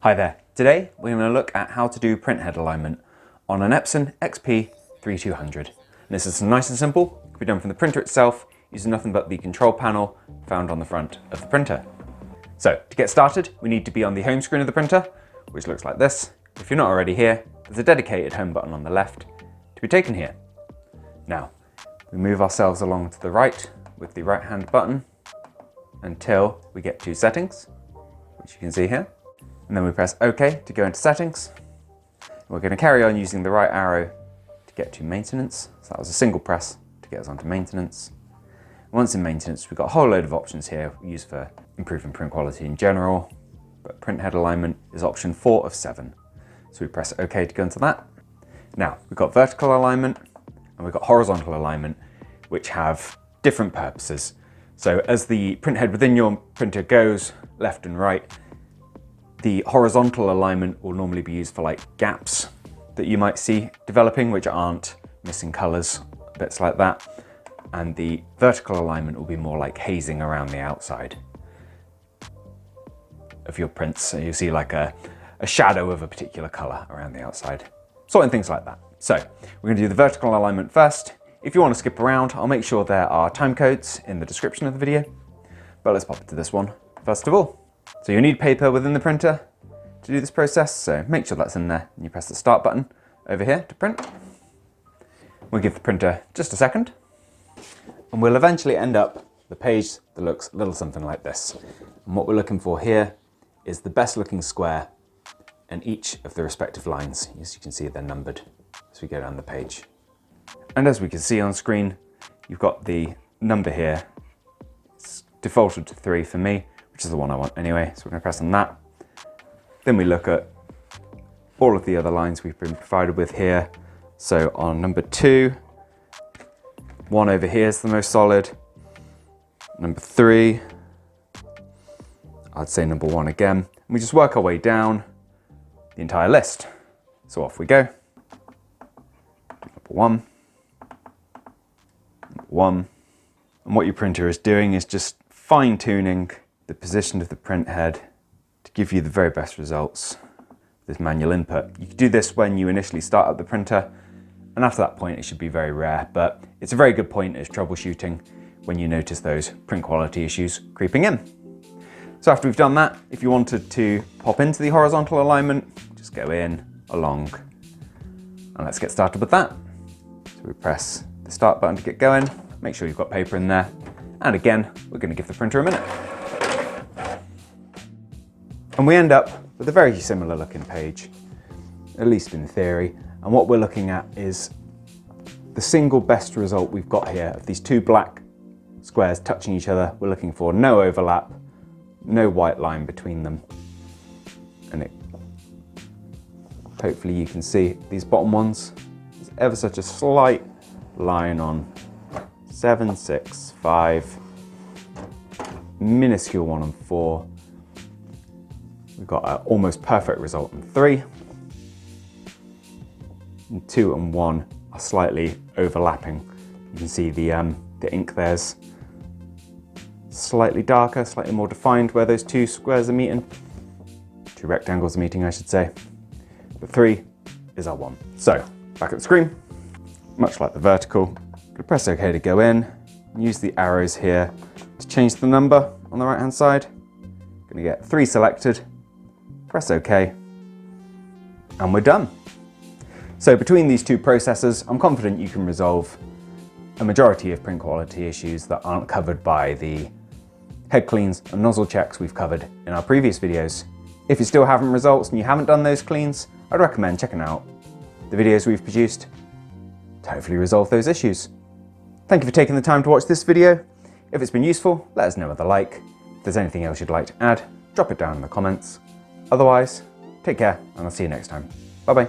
Hi there, today we're going to look at how to do printhead alignment on an Epson XP-3200. And this is nice and simple, it can be done from the printer itself using nothing but the control panel found on the front of the printer. So to get started we need to be on the home screen of the printer, which looks like this. If you're not already here, there's a dedicated home button on the left to be taken here. Now we move ourselves along to the right with the right hand button until we get to settings, which you can see here. And then we press OK to go into settings. We're going to carry on using the right arrow to get to maintenance. So that was a single press to get us onto maintenance. Once in maintenance, we've got a whole load of options here we use for improving print quality in general, but printhead alignment is option 4 of 7. So we press OK to go into that. Now we've got vertical alignment and we've got horizontal alignment, which have different purposes. So as the printhead within your printer goes left and right, the horizontal alignment will normally be used for like gaps that you might see developing, which aren't missing colors, bits like that. And the vertical alignment will be more like hazing around the outside of your prints. So you see like a shadow of a particular color around the outside, sorting things like that. So we're gonna do the vertical alignment first. If you want to skip around, I'll make sure there are time codes in the description of the video, but let's pop into this one first of all. So you need paper within the printer to do this process, so make sure that's in there and you press the start button over here to print. We'll give the printer just a second and we'll eventually end up with a page that looks a little something like this. And what we're looking for here is the best looking square in each of the respective lines. As you can see, they're numbered as we go down the page. And as we can see on screen, you've got the number here. It's defaulted to 3 for me, which is the one I want anyway, so we're going to press on that. Then we look at all of the other lines we've been provided with here. So on number 2, 1 over here is the most solid. Number 3, I'd say number 1 again. And we just work our way down the entire list. So off we go. Number 1. Number 1. And what your printer is doing is just fine-tuning the position of the print head to give you the very best results with this manual input. You can do this when you initially start up the printer, and after that point it should be very rare, but it's a very good point as troubleshooting when you notice those print quality issues creeping in. So after we've done that, if you wanted to pop into the horizontal alignment, just go in, along, and let's get started with that. So we press the start button to get going, make sure you've got paper in there, and again, we're going to give the printer a minute. And we end up with a very similar looking page, at least in theory. And what we're looking at is the single best result we've got here of these 2 black squares touching each other. We're looking for no overlap, no white line between them. And hopefully you can see these bottom ones, there's ever such a slight line on 7, 6, 5, minuscule one on 4. We've got an almost perfect result on 3. And 2 and 1 are slightly overlapping. You can see the ink there's slightly darker, slightly more defined where those 2 squares are meeting. 2 rectangles are meeting, I should say. But 3 is our 1. So, back at the screen, much like the vertical, I'm going to press OK to go in, and use the arrows here to change the number on the right hand side. I'm going to get 3 selected, press OK, and we're done. So between these 2 processes, I'm confident you can resolve a majority of print quality issues that aren't covered by the head cleans and nozzle checks we've covered in our previous videos. If you're still having results and you haven't done those cleans, I'd recommend checking out the videos we've produced to hopefully resolve those issues. Thank you for taking the time to watch this video. If it's been useful, let us know with a like. If there's anything else you'd like to add, drop it down in the comments. Otherwise, take care and I'll see you next time. Bye bye.